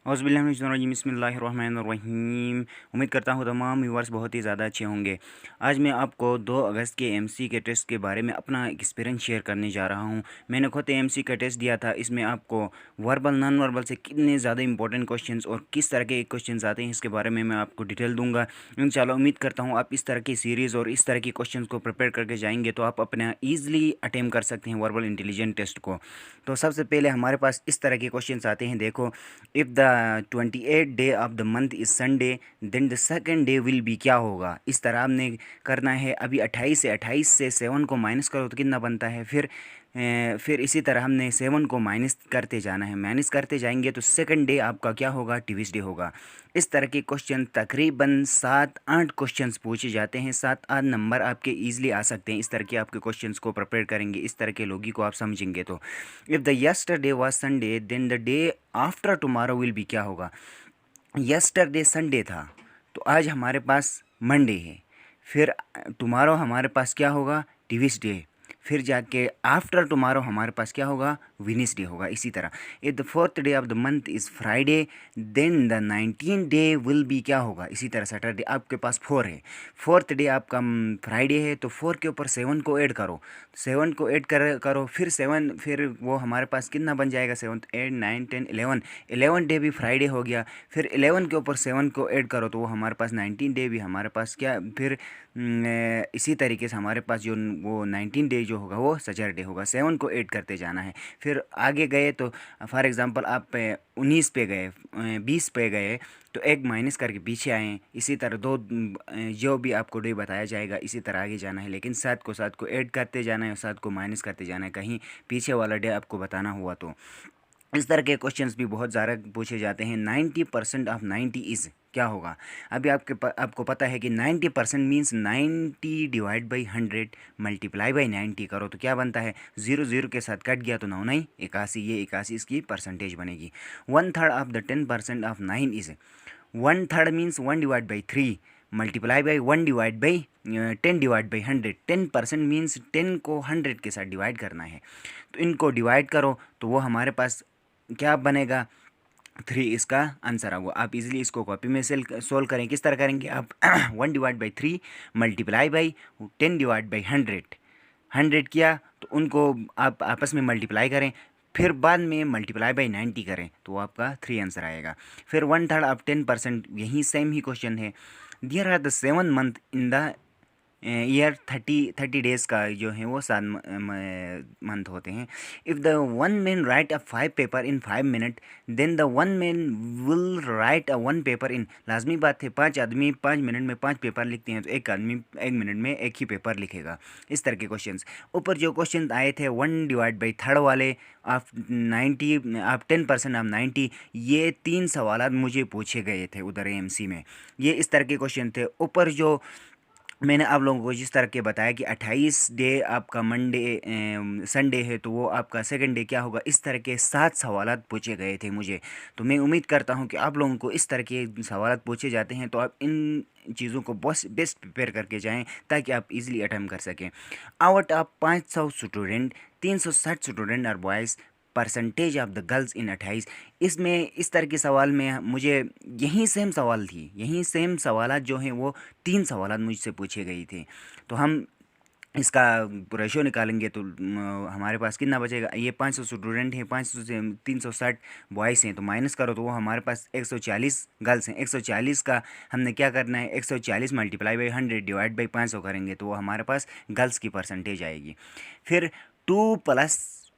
बिस्मिल्लाहिर्रहमानिर्रहीम। उम्मीद करता हूँ तमाम व्यूअर्स बहुत ही ज़्यादा अच्छे होंगे। आज मैं आपको 2 अगस्त के एमसी के टेस्ट के बारे में अपना एक्सपीरियंस शेयर करने जा रहा हूँ। मैंने खुद एमसी का टेस्ट दिया था। इसमें आपको वर्बल नॉन वर्बल से कितने ज़्यादा इंपॉर्टेंट क्वेश्चंस और किस तरह के क्वेश्चंस आते हैं इसके बारे में मैं आपको डिटेल दूंगा। इंशाल्लाह उम्मीद करता हूँ आप इस तरह की सीरीज़ और इस तरह की क्वेश्चन को प्रिपेयर करके जाएंगे तो आप अपना ईजिली अटेम्प्ट कर सकते हैं वर्बल इंटेलिजेंट टेस्ट को। तो सबसे पहले हमारे पास इस तरह के क्वेश्चन आते हैं। देखो, if the 28th day of the month is Sunday then the second day will be, क्या होगा। इस तरह आपने करना है। अभी 28 से 7 को माइनस करो तो कितना बनता है। फिर इसी तरह हमने 7 को माइनस करते जाना है। माइनस करते जाएंगे तो सेकंड डे आपका क्या होगा, ट्यूसडे होगा। इस तरह के क्वेश्चन तकरीबन 7-8 क्वेश्चंस पूछे जाते हैं। 7-8 नंबर आपके ईजिली आ सकते हैं इस तरह के आपके क्वेश्चंस को प्रिपेयर करेंगे, इस तरह के लोगी को आप समझेंगे तो। If the yesterday was Sunday then the day after tomorrow will be, क्या होगा। यस्टरडे संडे था तो आज हमारे पास मंडे है। फिर टुमारो हमारे पास क्या होगा, ट्यूसडे। फिर जाके आफ्टर टुमारो हमारे पास क्या होगा, वेडनेसडे होगा। इसी तरह if the 4th day of the month is Friday then the 19th day will be, क्या होगा। इसी तरह सैटरडे आपके पास 4 है, 4th डे आपका फ्राइडे है तो 4 के ऊपर 7 को ऐड करो। 7 को ऐड करो फिर 7, फिर वो हमारे पास कितना बन जाएगा, 7 8 9 10 11। 11 डे भी फ्राइडे हो गया। फिर 11 के ऊपर 7 को ऐड करो तो वो हमारे पास 19 डे भी हमारे पास क्या। फिर इसी तरीके से हमारे पास जो वो 19 डे जो होगा वो सैटरडे होगा। 7 को ऐड करते जाना है। फिर आगे गए तो फॉर एग्जांपल आप 19 पे गए, 20 पे गए तो एक माइनस करके पीछे आए। इसी तरह दो जो भी आपको डे बताया जाएगा इसी तरह आगे जाना है। लेकिन 7 को ऐड करते जाना है और 7 को माइनस करते जाना है, कहीं पीछे वाला डे आपको बताना हुआ तो। इस तरह के क्वेश्चंस भी बहुत ज़्यादा पूछे जाते हैं। 90% ऑफ 90 इज़, क्या होगा। अभी आपको पता है कि 90% means 90 divide by 100 multiply by 90 करो तो क्या बनता है। 0 0 के साथ कट गया तो 9 9 81, ये 81 इसकी परसेंटेज बनेगी। 1/3 of the 10% of 9 is, 1/3 means 1 divide by 3 multiply by 1 divide by 10 divide by 100। 10% means 10 को 100 के साथ डिवाइड करना है। तो इनको डिवाइड करो तो वो हमारे पास क्या बनेगा, 3 इसका आंसर होगा। आप इजीली इसको कॉपी में सोल्व करें। किस तरह करेंगे आप 1 divide by 3 multiply by 10 divide by 100 किया तो उनको आप आपस में मल्टीप्लाई करें। फिर बाद में मल्टीप्लाई बाई 90 करें तो वो आपका 3 आंसर आएगा। फिर 1/3 ऑफ 10%, यही सेम ही क्वेश्चन है। There are the 7 month in the year, 30 days का जो है वो 7 मंथ होते हैं। If the one man write a 5 paper in 5 minute then the one man will write a 1 paper in, लाजमी बात है 5 आदमी 5 मिनट में 5 पेपर लिखते हैं तो एक आदमी 1 मिनट में एक ही पेपर लिखेगा। इस तरह के क्वेश्चंस। ऊपर जो क्वेश्चन आए थे 1 डिवाइड बाई 3 वाले ऑफ 90 ऑफ 10% ऑफ 90, ये 3 सवाल मुझे पूछे गए थे उधर एमसी में। ये इस तरह के क्वेश्चन थे। ऊपर जो मैंने आप लोगों को जिस तरह के बताया कि 28 डे आपका मंडे संडे है तो वो आपका सेकंड डे क्या होगा, इस तरह के 7 सवालात पूछे गए थे मुझे। तो मैं उम्मीद करता हूं कि आप लोगों को इस तरह के सवालात पूछे जाते हैं तो आप इन चीज़ों को बेस्ट प्रिपेयर करके जाएं ताकि आप इजीली अटेम्प्ट कर सकें। Out of 500 student 360 student are boys, percentage of the girls in 28। इसमें इस तरह के सवाल में मुझे यही सेम सवाल थी, यही सेम सवालात जो हैं वो 3 सवालात मुझसे पूछे गई थे। तो हम इसका रेशो निकालेंगे तो हमारे पास कितना बचेगा। ये 500 स्टूडेंट हैं, 500 से 360 बॉयज़ हैं तो माइनस करो तो वो हमारे पास 140 गर्ल्स हैं। 140 का हमने क्या करना है, 140 मल्टीप्लाई बाई 100 डिवाइड बाई 500 करेंगे तो वो हमारे पास गर्ल्स की परसेंटेज आएगी। फिर 2 +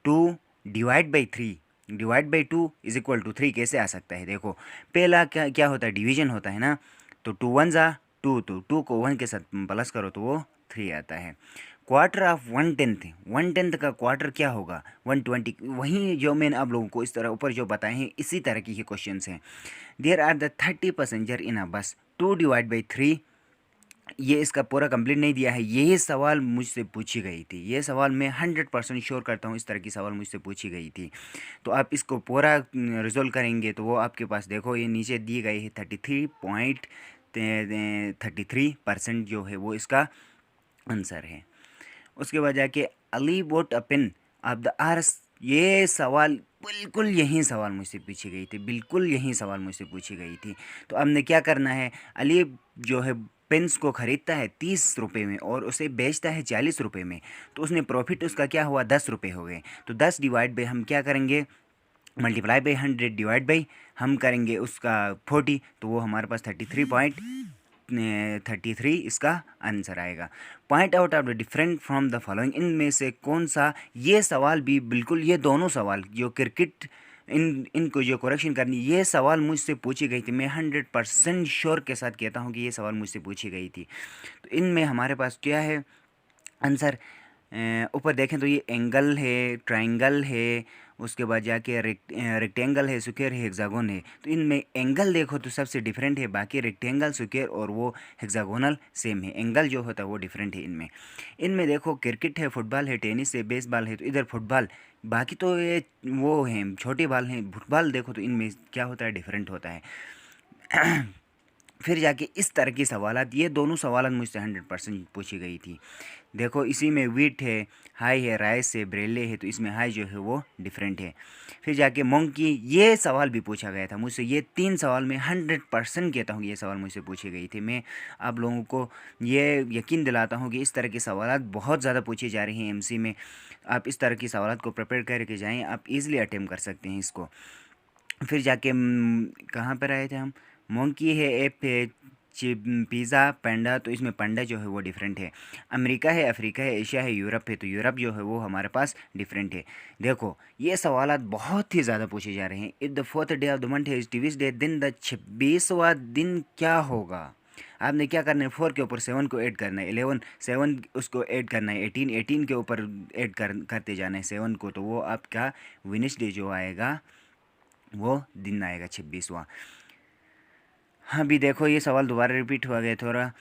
2 divide by 3 divide by 2 is equal to 3 कैसे आ सकता है। देखो पहला क्या क्या होता है, डिवीजन होता है ना। तो 2 1 ज़ा 2, तो 2 को 1 के साथ प्लस करो तो वो 3 आता है। क्वार्टर ऑफ 1/10, 1/10 का क्वार्टर क्या होगा, 120। वहीं जो मैंने आप लोगों को इस तरह ऊपर जो बताए हैं इसी तरह की ही क्वेश्चन हैं। देयर आर द 30 पैसेंजर इन अ बस, 2 डिवाइड बाई 3। ये इसका पूरा कंप्लीट नहीं दिया है। ये सवाल मुझसे पूछी गई थी, ये सवाल मैं 100% श्योर करता हूँ इस तरह की सवाल मुझसे पूछी गई थी। तो आप इसको पूरा रिजोल्व करेंगे तो वो आपके पास देखो ये नीचे दिए गए हैं 33.33% जो है वो इसका आंसर है। उसके बाद जाके Ali bought a pen of the आर ये सवाल बिल्कुल यही सवाल मुझसे पूछी गई थी, बिल्कुल यही सवाल मुझसे पूछी गई थी। तो हमने क्या करना है, अली जो है पेन्स को ख़रीदता है 30 रुपये में और उसे बेचता है 40 रुपये में, तो उसने प्रॉफिट उसका क्या हुआ, 10 रुपये हो गए। तो 10 डिवाइड बाई हम क्या करेंगे, मल्टीप्लाई बाई 100 डिवाइड बाई हम करेंगे उसका 40, तो वो हमारे पास 33.33 इसका आंसर आएगा। Point out of the different from the following, इनमें से कौन सा, ये सवाल भी बिल्कुल, ये दोनों सवाल जो क्रिकेट इनको जो करेक्शन करनी, ये सवाल मुझसे पूछी गई थी। मैं 100% श्योर के साथ कहता हूँ कि ये सवाल मुझसे पूछी गई थी। तो इनमें हमारे पास क्या है आंसर, ऊपर देखें तो ये एंगल है, ट्रायंगल है, उसके बाद जाके रेक्टेंगल है, स्क्वायर है, हेक्सागोन है। तो इनमें एंगल देखो तो सबसे डिफरेंट है, बाकी रेक्टेंगल, स्क्वायर और वो हेक्सागोनल सेम है। एंगल जो होता है वो डिफरेंट है इनमें। इनमें देखो क्रिकेट है, फुटबॉल है, टेनिस है, बेसबॉल है, तो इधर फुटबॉल, बाकी तो ये वो हैं छोटे बॉल हैं। फुटबॉल देखो तो इनमें क्या होता है, डिफरेंट होता है। फिर जाके इस तरह की सवालात, ये दोनों सवालात मुझसे 100% पूछी गई थी। देखो इसी में वीट है, हाई है, राइस है, ब्रेले है, तो इसमें हाई जो है वो डिफरेंट है। फिर जाके मोंकी, ये सवाल भी पूछा गया था मुझसे। ये 3 सवाल में 100% कहता हूँ ये सवाल मुझसे पूछी गई थी। मैं आप लोगों को ये यकीन दिलाता हूँ कि इस तरह की सवालात बहुत ज़्यादा पूछी जा रही हैं एमसी में। आप इस तरह की सवालात को प्रिपेयर करके जाएँ, आप ईज़िली अटेम्प्ट कर सकते हैं इसको। फिर जाके कहाँ पर आए थे हम, मोंकी है, एप है, पिज़्ज़ा, पांडा, तो इसमें पांडा जो है वो डिफरेंट है। अमेरिका है, अफ्रीका है, एशिया है, यूरोप है, तो यूरोप जो है वो हमारे पास डिफरेंट है। देखो ये सवालात बहुत ही ज़्यादा पूछे जा रहे हैं। If the 4th day of the month है ट्यूसडे डे, दिन द 26वां दिन क्या होगा। आपने क्या करना है, 4 के ऊपर 7 को ऐड करना है, 11 7 उसको ऐड करना है, 18 के ऊपर ऐड करते जाना है 7 को, तो वो आपका वेडनेसडे जो आएगा वो दिन आएगा 26वां। हाँ भी देखो ये सवाल दोबारा रिपीट हुआ गया थोड़ा।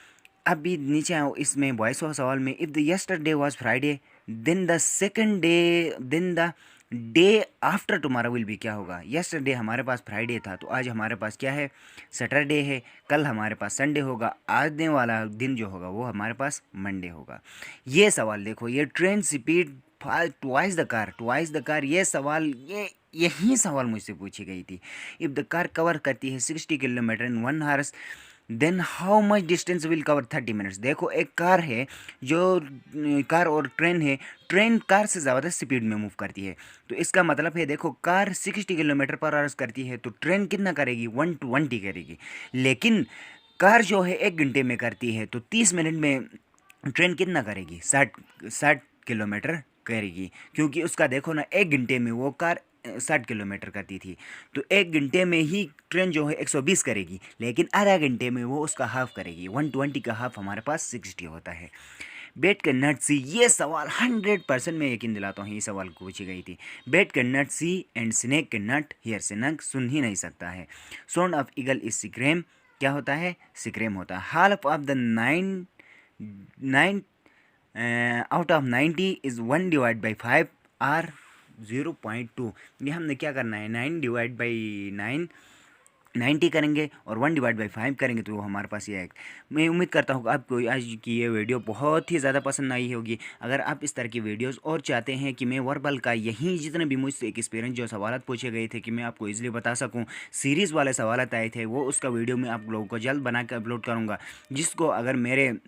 अभी नीचे आओ, इसमें वॉइस ऑफ सवाल में, if the yesterday was Friday then the second day, then the day after tomorrow will be, क्या होगा। यस्टरडे हमारे पास फ्राइडे था, तो आज हमारे पास क्या है, सैटरडे है, कल हमारे पास संडे होगा, आने वाला दिन जो होगा वो हमारे पास मंडे होगा। ये सवाल देखो, ये train speed twice the car, ये सवाल, यही सवाल मुझसे पूछी गई थी। इफ़ द कार कवर करती है 60 kilometre in 1 hours, then how much distance will cover 30 minutes. देखो एक कार है, जो कार और ट्रेन है, ट्रेन कार से ज़्यादा स्पीड में मूव करती है, तो इसका मतलब है देखो कार 60 किलोमीटर पर आवर्स करती है, तो ट्रेन कितना करेगी, 120 करेगी। लेकिन कार जो है 1 घंटे में करती है, तो 30 मिनट में ट्रेन कितना करेगी, 60 किलोमीटर करेगी। क्योंकि उसका देखो ना, 1 घंटे में वो कार 60 किलोमीटर करती थी, तो 1 घंटे में ही ट्रेन जो है 120 करेगी, लेकिन आधा घंटे में वो उसका हाफ करेगी। 120 का हाफ हमारे पास 60 होता है। बेट के नट सी, ये सवाल 100% मैं यकीन दिलाता हूँ, ये सवाल पूछी गई थी। बेट के नट सी एंड स्नेक के नट हियर, स्नेक सुन ही नहीं सकता है। Sound of eagle is scream, क्या होता है, सिक्रेम होता है। Half of the 9 out of 90 is 1 divide by 5 are 0.2। ये हमने क्या करना है, 9 डिवाइड बाई 9 90 करेंगे और 1 डिवाइड बाई 5 करेंगे, तो वो हमारे पास ये आएगा। मैं उम्मीद करता हूँ कि आपको आज की ये वीडियो बहुत ही ज़्यादा पसंद आई होगी। अगर आप इस तरह की वीडियोस और चाहते हैं कि मैं वर्बल का यहीं जितने भी मुझसे एक्सपीरियंस जो सवाल पूछे गए थे कि मैं आपको ईजिली बता सकूँ, सीरीज़ वाले सवाल आए थे, वो उसका वीडियो मैं आप लोगों को जल्द बना के अपलोड करूँगा। जिसको अगर मेरे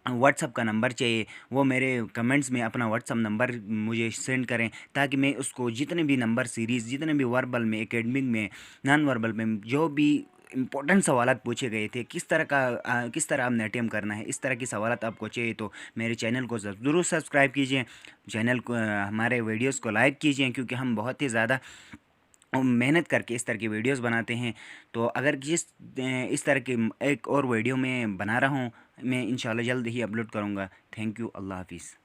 व्हाट्सअप का नंबर चाहिए, वो मेरे कमेंट्स में अपना व्हाट्सअप नंबर मुझे सेंड करें, ताकि मैं उसको जितने भी नंबर सीरीज़, जितने भी वर्बल में, एकेडमिक में, नॉन वर्बल में जो भी इंपॉर्टेंट सवालात पूछे गए थे, किस तरह आपने अटेम्प्ट करना है, इस तरह की सवालात आपको चाहिए, तो मेरे चैनल को ज़रूर सब्सक्राइब कीजिए, चैनल को हमारे वीडियोस को लाइक कीजिए, क्योंकि हम बहुत ही ज़्यादा मेहनत करके इस तरह की वीडियोस बनाते हैं। तो अगर इस तरह की एक और वीडियो में बना रहा हूँ, मैं इंशाल्लाह जल्द ही अपलोड करूँगा। थैंक यू, अल्लाह हाफिज़।